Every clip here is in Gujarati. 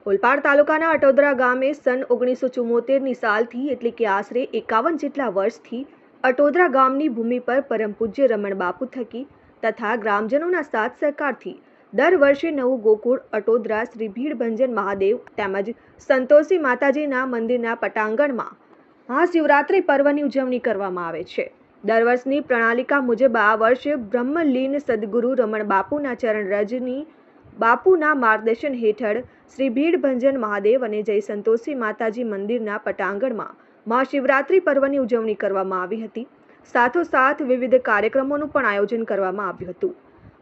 ઓલપાડ તાલુકાના અટોદરા ગામે સન 1974ની સાલથી એટલે કે આશરે 51 જેટલા વર્ષથી અટોદરા ગામની ભૂમિ પર પરમ પૂજ્ય રમણ બાપુ થકી તથા ગ્રામજનોના સાથ સહકારથી દર વર્ષે નવું ગોકુળ અટોદરા શ્રી ભીડભંજન મહાદેવ તેમજ સંતોષી માતાજીના મંદિરના પટાંગણમાં મહાશિવરાત્રિ પર્વની ઉજવણી કરવામાં આવે છે। દર વર્ષની પ્રણાલિકા મુજબ આ વર્ષે બ્રહ્મલીન સદગુરુ રમણ બાપુના ચરણ રજની બાપુના માર્ગદર્શન હેઠળ શ્રી ભીડભંજન મહાદેવ અને જય સંતોષી માતાજી મંદિરના પટાંગણમાં મહાશિવરાત્રિ પર્વની ઉજવણી કરવામાં આવી હતી। સાથોસાથ વિવિધ કાર્યક્રમોનું પણ આયોજન કરવામાં આવ્યું હતું।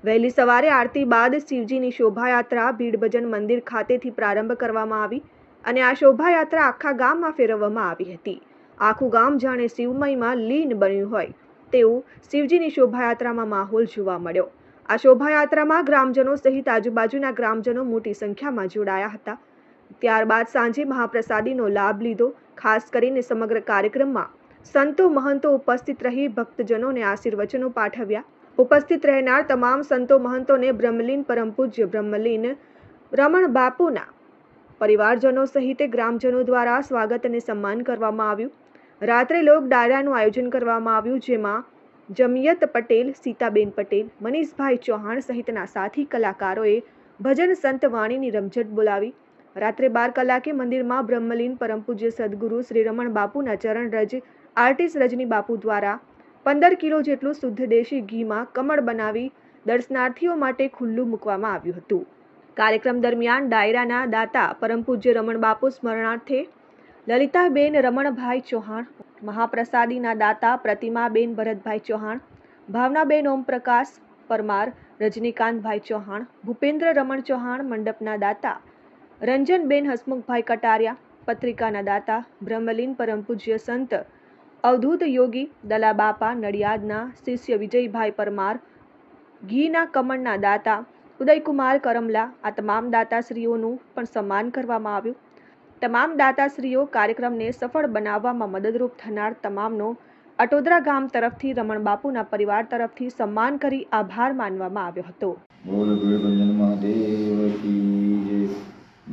વહેલી સવારે આરતી બાદ શિવજીની શોભાયાત્રા ભીડભંજન મંદિર ખાતેથી પ્રારંભ કરવામાં આવી અને આ શોભાયાત્રા આખા ગામમાં ફેરવવામાં આવી હતી। આખું ગામ જાણે શિવમયમાં લીન બન્યું હોય તેવું શિવજીની શોભાયાત્રામાં માહોલ જોવા મળ્યો। આ શોભાયાત્રામાં ગ્રામજનો સહિત આજુબાજુના ગ્રામજનો મોટી સંખ્યામાં જોડાયા હતા। ત્યારબાદ સાંજે મહાપ્રસાદીનો લાભ લીધો। ખાસ કરીને સમગ્ર કાર્યક્રમમાં સંતો મહંતો ઉપસ્થિત રહી ભક્તજનોને આશીર્વચનો પાઠવ્યા। ઉપસ્થિત રહેનાર તમામ સંતો મહંતોને બ્રહ્મલીન પરમ પૂજ્ય બ્રહ્મલીન રમણ બાપુના પરિવારજનો સહિત ગ્રામજનો દ્વારા સ્વાગત અને સન્માન કરવામાં આવ્યું। રાત્રે લોક ડાયરાનું આયોજન કરવામાં આવ્યું, જેમાં જમિયત પટેલ, સીતાબેન પટેલ, મનીષભાઈ ચૌહાણ સહિતના સાથી કલાકારોએ ભજન સંત વાણીની રમઝટ બોલાવી। રાત્રે 12 કલાકે મંદિરમાં બ્રહ્મલીન પરમ પૂજ્ય સદગુરુ શ્રી રમણ બાપુના ચરણ રજ આર્ટિસ્ટ રજની બાપુ દ્વારા 15 કિલો જેટલું શુદ્ધ દેશી ઘીમાં કમળ બનાવી દર્શનાર્થીઓ માટે ખુલ્લું મૂકવામાં આવ્યું હતું। કાર્યક્રમ દરમિયાન ડાયરાના દાતા પરમ પૂજ્ય રમણ બાપુ સ્મરણાર્થે લલિતાબેન રમણભાઈ ચૌહાણ, મહાપ્રસાદીના દાતા પ્રતિમાબેન ભરતભાઈ ચૌહાણ, ભાવનાબેન ઓમપ્રકાશ પરમાર, રજનીકાંતભાઈ ચૌહાણ, ભૂપેન્દ્ર રમણ ચૌહાણ, મંડપના દાતા રંજનબેન હસમુખભાઈ કટારિયા, પત્રિકાના દાતા બ્રહ્મલીન પરમ પૂજ્ય સંત અવધૂત યોગી દલાબાપા નડિયાદના શિષ્ય વિજયભાઈ પરમાર, ઘીના કમળના દાતા ઉદયકુમાર કરમલા, આ તમામ દાતાશ્રીઓનું પણ સન્માન કરવામાં આવ્યું। તમામ દાતાશ્રીઓ કાર્યક્રમને સફળ બનાવવામાં મદદરૂપ થનાર તમામનો અટોદરા ગામ તરફથી રમણ બાપુના પરિવાર તરફથી સન્માન કરી આભાર માનવામાં આવ્યો હતો। બોલ ભીડભંજન મહાદેવ કી જય।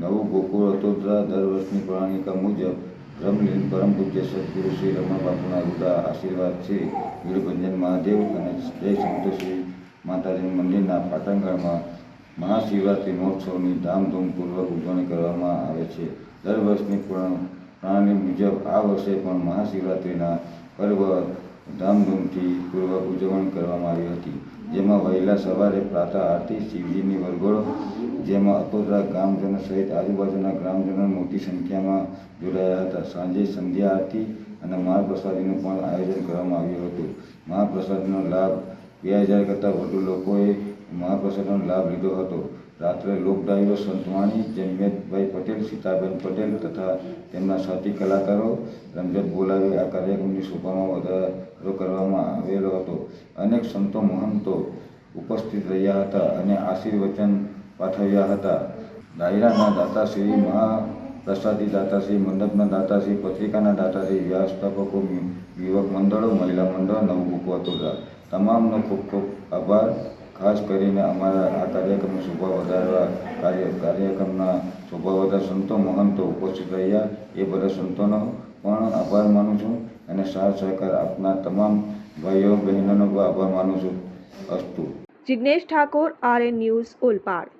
નવું ગોકુળ અટોદરા દર વર્ષની પ્રણાલિકા મુજબ બ્રહ્મલીન પરમ પૂજ્ય સદગુરુ શ્રી રમણ બાપુના રૂડા આશીર્વાદ છે ભીડભંજન મહાદેવ અને જય સંતોષી માતાજી મંદિરના પાટણગણમાં મહાશિવરાત્રિ મહોત્સવની ધામધૂમપૂર્વક ઉજવણી કરવામાં આવે છે। દર વર્ષની પ્રણાલી મુજબ આ વર્ષે પણ મહાશિવરાત્રિના પર્વ ધામધૂમથી પૂર્વક ઉજવણી કરવામાં આવી હતી, જેમાં વહેલા સવારે પ્રાતઃ આરતી, શિવજીની વરઘોડો, જેમાં અટોદરા ગામજનો સહિત આજુબાજુના ગ્રામજનો મોટી સંખ્યામાં જોડાયા હતા। સાંજે સંધ્યા આરતી અને મહાપ્રસાદીનું પણ આયોજન કરવામાં આવ્યું હતું। મહાપ્રસાદીનો લાભ 2000 કરતાં વધુ લોકોએ મહાપ્રસાદનો લાભ લીધો હતો। રાત્રે લોકડાયરો સંતવાણી જમિયતભાઈ પટેલ, સીતાબેન પટેલ તથા તેમના સાથી કલાકારો રમઝટ બોલાવી આ કાર્યક્રમની શોભામાં વધારો કરવામાં આવેલો હતો। અનેક સંતો મહંતો ઉપસ્થિત રહ્યા હતા અને આશીર્વચન પાઠવ્યા હતા। ડાયરાના દાતાશ્રી, મહાપ્રસાદી દાતાશ્રી, મંડપના દાતાશ્રી, પત્રિકાના દાતાશ્રી, વ્યવસ્થાપકો, યુવક મંડળો, મહિલા મંડળ, નવું ગોકુળ અટોદરા તમામનો ખૂબ ખૂબ આભાર। ખાસ કરીને અમારા આ કાર્યક્રમની શોભા વધારવા કાર્યક્રમના શોભા વધારવા સંતો મહંતો ઉપસ્થિત રહ્યા એ બધા સંતોનો પણ આભાર માનું છું અને સાથ સહકાર આપનાર તમામ ભાઈઓ બહેનોનો આભાર માનું છું। અસ્તુ। Jignesh Thakor, RN news, Olpad.